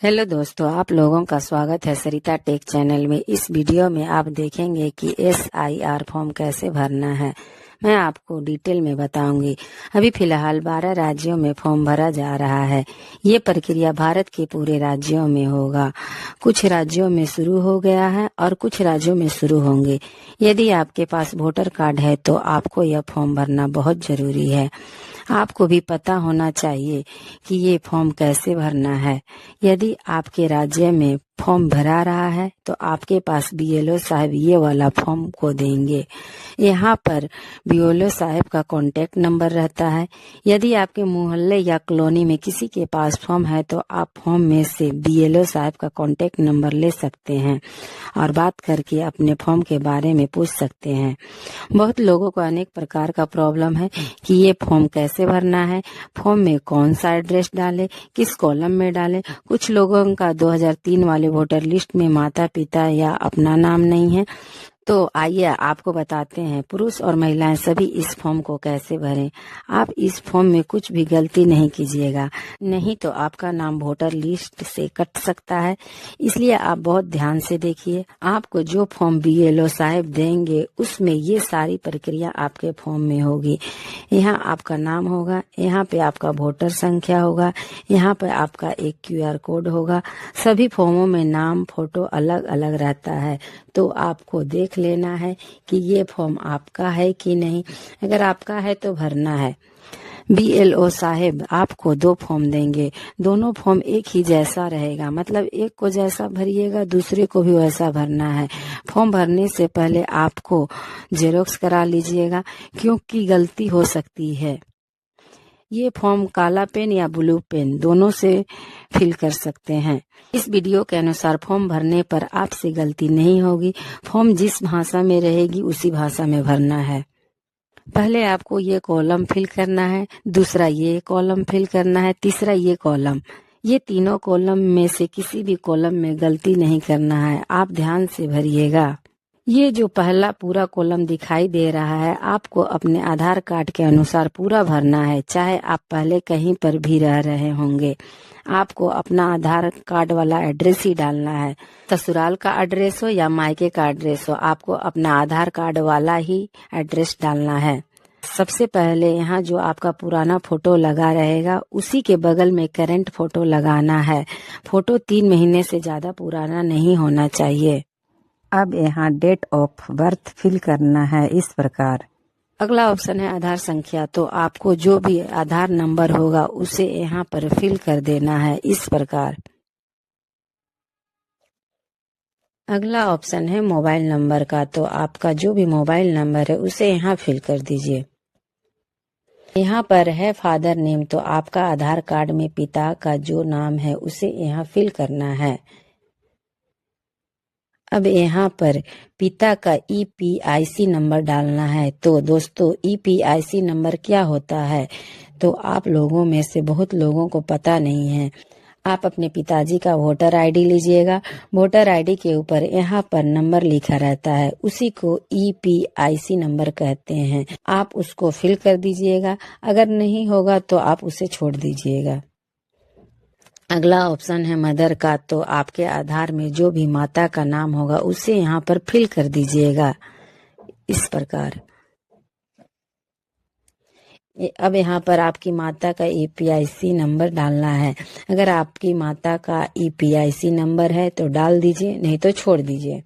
Hello दोस्तों, आप लोगों का स्वागत है सरिता टेक चैनल में। इस वीडियो में आप देखेंगे कि SIR फॉर्म कैसे भरना है। मैं आपको डिटेल में बताऊंगी। अभी फिलहाल 12 राज्यों में फॉर्म भरा जा रहा है। ये प्रक्रिया भारत के पूरे राज्यों में होगा। कुछ राज्यों में शुरू हो गया है और कुछ राज्यों में शुरू होंगे। यदि आपके पास वोटर कार्ड है तो आपको यह फॉर्म भरना बहुत जरूरी है। आपको भी पता होना चाहिए कि ये फॉर्म कैसे भरना है। यदि आपके राज्य में फॉर्म भरा रहा है तो आपके पास BLO साहब ये वाला फॉर्म को देंगे। यहाँ पर BLO साहब का कॉन्टेक्ट नंबर रहता है। यदि आपके मोहल्ले या कॉलोनी में किसी के पास फॉर्म है तो आप फॉर्म में से BLO साहब का कॉन्टेक्ट नंबर ले सकते हैं और बात करके अपने फॉर्म के बारे में पूछ सकते हैं। बहुत लोगों को अनेक प्रकार का प्रॉब्लम है कि ये फॉर्म कैसे भरना है, फॉर्म में कौन सा एड्रेस डालें, किस कॉलम में डालें। कुछ लोगों का 2003 वाले वोटर लिस्ट में माता पिता या अपना नाम नहीं है। तो आइए आपको बताते हैं पुरुष और महिलाएं सभी इस फॉर्म को कैसे भरें। आप इस फॉर्म में कुछ भी गलती नहीं कीजिएगा, नहीं तो आपका नाम वोटर लिस्ट से कट सकता है। इसलिए आप बहुत ध्यान से देखिए। आपको जो फॉर्म BLO साहब देंगे उसमें ये सारी प्रक्रिया आपके फॉर्म में होगी। यहाँ आपका नाम होगा, यहाँ पे आपका वोटर संख्या होगा, यहाँ पे आपका एक QR कोड होगा। सभी फॉर्मों में नाम फोटो अलग अलग रहता है, तो आपको देख लेना है कि ये फॉर्म आपका है कि नहीं। अगर आपका है तो भरना है। BLO साहेब आपको 2 फॉर्म देंगे। दोनों फॉर्म एक ही जैसा रहेगा, मतलब एक को जैसा भरिएगा दूसरे को भी वैसा भरना है। फॉर्म भरने से पहले आपको जेरोक्स करा लीजिएगा, क्योंकि गलती हो सकती है। ये फॉर्म काला पेन या ब्लू पेन दोनों से फिल कर सकते हैं। इस वीडियो के अनुसार फॉर्म भरने पर आपसे गलती नहीं होगी। फॉर्म जिस भाषा में रहेगी उसी भाषा में भरना है। पहले आपको ये कॉलम फिल करना है, दूसरा ये कॉलम फिल करना है, तीसरा ये कॉलम। ये तीनों कॉलम में से किसी भी कॉलम में गलती नहीं करना है। आप ध्यान से भरिएगा। ये जो पहला पूरा कॉलम दिखाई दे रहा है आपको अपने आधार कार्ड के अनुसार पूरा भरना है, चाहे आप पहले कहीं पर भी रह रहे होंगे। आपको अपना आधार कार्ड वाला एड्रेस ही डालना है। ससुराल का एड्रेस हो या मायके का एड्रेस हो, आपको अपना आधार कार्ड वाला ही एड्रेस डालना है। सबसे पहले यहाँ जो आपका पुराना फोटो लगा रहेगा उसी के बगल में करंट फोटो लगाना है। फोटो 3 महीने से ज्यादा पुराना नहीं होना चाहिए। अब यहाँ डेट ऑफ बर्थ फिल करना है इस प्रकार। अगला ऑप्शन है आधार संख्या, तो आपको जो भी आधार नंबर होगा उसे यहाँ पर फिल कर देना है इस प्रकार। अगला ऑप्शन है मोबाइल नंबर का, तो आपका जो भी मोबाइल नंबर है उसे यहाँ फिल कर दीजिए। यहाँ पर है फादर नेम, तो आपका आधार कार्ड में पिता का जो नाम है उसे यहाँ फिल करना है। अब यहाँ पर पिता का EPIC नंबर डालना है। तो दोस्तों EPIC नंबर क्या होता है तो आप लोगों में से बहुत लोगों को पता नहीं है। आप अपने पिताजी का वोटर ID लीजिएगा। वोटर ID के ऊपर यहाँ पर नंबर लिखा रहता है, उसी को EPIC नंबर कहते हैं। आप उसको फिल कर दीजिएगा। अगर नहीं होगा तो आप उसे छोड़ दीजिएगा। अगला ऑप्शन है मदर का, तो आपके आधार में जो भी माता का नाम होगा उसे यहाँ पर फिल कर दीजिएगा इस प्रकार। अब यहाँ पर आपकी माता का EPIC नंबर डालना है। अगर आपकी माता का EPIC नंबर है तो डाल दीजिए, नहीं तो छोड़ दीजिए।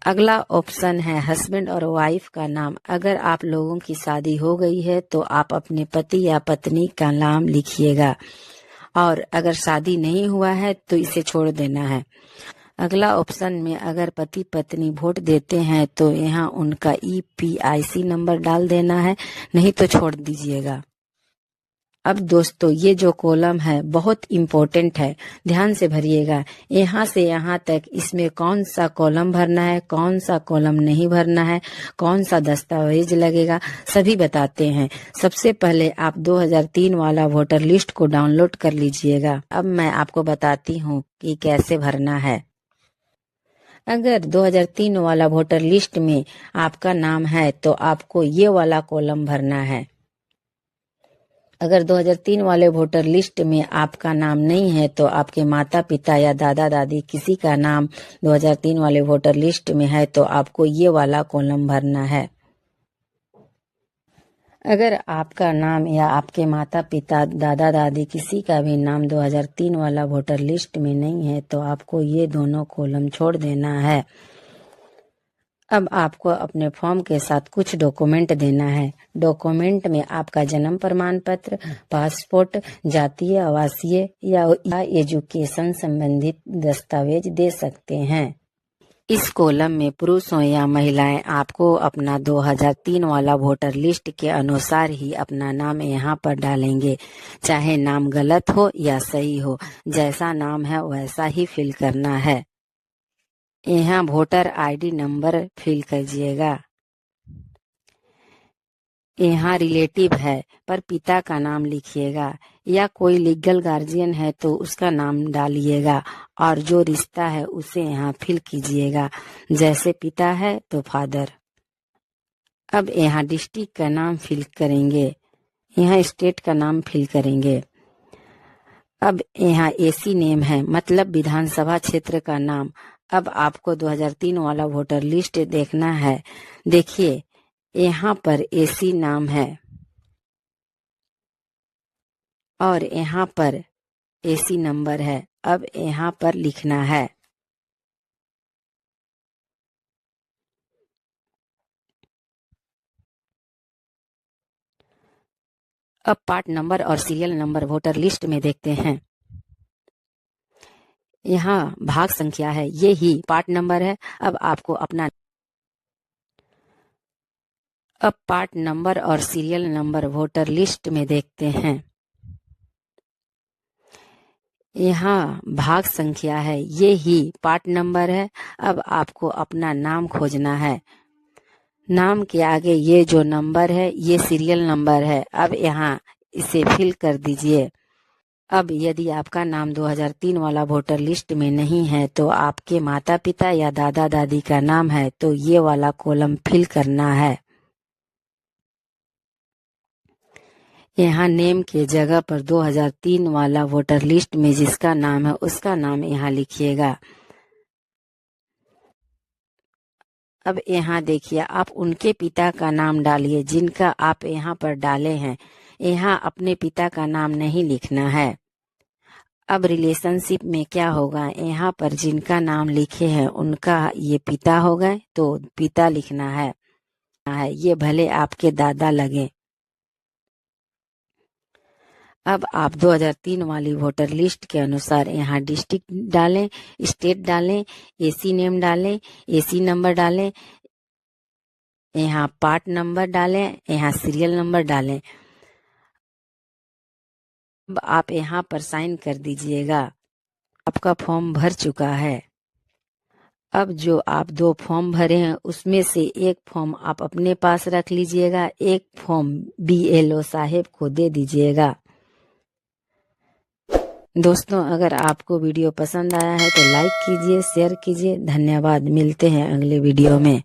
अगला ऑप्शन है हस्बैंड और वाइफ का नाम। अगर आप लोगों की शादी हो गई है तो आप अपने पति या पत्नी का नाम लिखिएगा, और अगर शादी नहीं हुआ है तो इसे छोड़ देना है। अगला ऑप्शन में अगर पति पत्नी वोट देते हैं तो यहाँ उनका EPIC नंबर डाल देना है, नहीं तो छोड़ दीजिएगा। अब दोस्तों ये जो कॉलम है बहुत इम्पोर्टेंट है, ध्यान से भरिएगा। यहाँ से यहाँ तक इसमें कौन सा कॉलम भरना है, कौन सा कॉलम नहीं भरना है, कौन सा दस्तावेज लगेगा, सभी बताते हैं। सबसे पहले आप 2003 वाला वोटर लिस्ट को डाउनलोड कर लीजिएगा। अब मैं आपको बताती हूँ कि कैसे भरना है। अगर 2003 वाला वोटर लिस्ट में आपका नाम है तो आपको ये वाला कॉलम भरना है। अगर 2003 वाले वोटर लिस्ट में आपका नाम नहीं है तो आपके माता पिता या दादा दादी किसी का नाम 2003 वाले वोटर लिस्ट में है तो आपको ये वाला कॉलम भरना है। अगर आपका नाम या आपके माता पिता दादा दादी किसी का भी नाम 2003 वाला वोटर लिस्ट में नहीं है तो आपको ये दोनों कॉलम छोड़ देना है। अब आपको अपने फॉर्म के साथ कुछ डॉक्यूमेंट देना है। डॉक्यूमेंट में आपका जन्म प्रमाण पत्र, पासपोर्ट, जातीय, आवासीय या एजुकेशन संबंधित दस्तावेज दे सकते हैं। इस कॉलम में पुरुष हो या महिलाएं आपको अपना 2003 वाला वोटर लिस्ट के अनुसार ही अपना नाम यहाँ पर डालेंगे। चाहे नाम गलत हो या सही हो, जैसा नाम है वैसा ही फिल करना है। यहाँ वोटर आईडी नंबर फिल कीजिएगा। यहाँ रिलेटिव है पर पिता का नाम लिखिएगा, या कोई लीगल गार्जियन है तो उसका नाम डालिएगा और जो रिश्ता है उसे यहाँ फिल कीजिएगा। जैसे पिता है तो फादर। अब यहाँ डिस्ट्रिक्ट का नाम फिल करेंगे, यहाँ स्टेट का नाम फिल करेंगे। अब यहाँ एसी नेम है, मतलब विधानसभा क्षेत्र का नाम। अब आपको 2003 वाला वोटर लिस्ट देखना है। देखिए यहाँ पर एसी नाम है और यहाँ पर एसी नंबर है। अब यहाँ पर लिखना है। अब पार्ट नंबर और सीरियल नंबर वोटर लिस्ट में देखते हैं। यहाँ भाग संख्या है, ये ही पार्ट नंबर है। अब आपको अपना अब पार्ट नंबर और सीरियल नंबर वोटर लिस्ट में देखते हैं। यहाँ भाग संख्या है, ये ही पार्ट नंबर है। अब आपको अपना नाम खोजना है। नाम के आगे ये जो नंबर है ये सीरियल नंबर है। अब यहाँ इसे फिल कर दीजिए। अब यदि आपका नाम 2003 वाला वोटर लिस्ट में नहीं है तो आपके माता पिता या दादा दादी का नाम है तो ये वाला कॉलम फिल करना है। यहाँ नेम के जगह पर 2003 वाला वोटर लिस्ट में जिसका नाम है उसका नाम यहाँ लिखिएगा। अब यहाँ देखिए, आप उनके पिता का नाम डालिए जिनका आप यहाँ पर डाले हैं। यहाँ अपने पिता का नाम नहीं लिखना है। अब रिलेशनशिप में क्या होगा, यहाँ पर जिनका नाम लिखे हैं उनका ये पिता हो गए तो पिता लिखना है। ये भले आपके दादा लगे। अब आप 2003 वाली वोटर लिस्ट के अनुसार यहाँ डिस्ट्रिक्ट डालें, स्टेट डालें, एसी नेम डालें, एसी नंबर डालें, यहाँ पार्ट नंबर डालें, यहाँ सीरियल नंबर डालें। अब आप यहाँ पर साइन कर दीजिएगा। आपका फॉर्म भर चुका है। अब जो आप 2 फॉर्म भरे हैं उसमें से एक फॉर्म आप अपने पास रख लीजिएगा, एक फॉर्म BLO साहेब को दे दीजिएगा। दोस्तों, अगर आपको वीडियो पसंद आया है तो लाइक कीजिए, शेयर कीजिए। धन्यवाद। मिलते हैं अगले वीडियो में।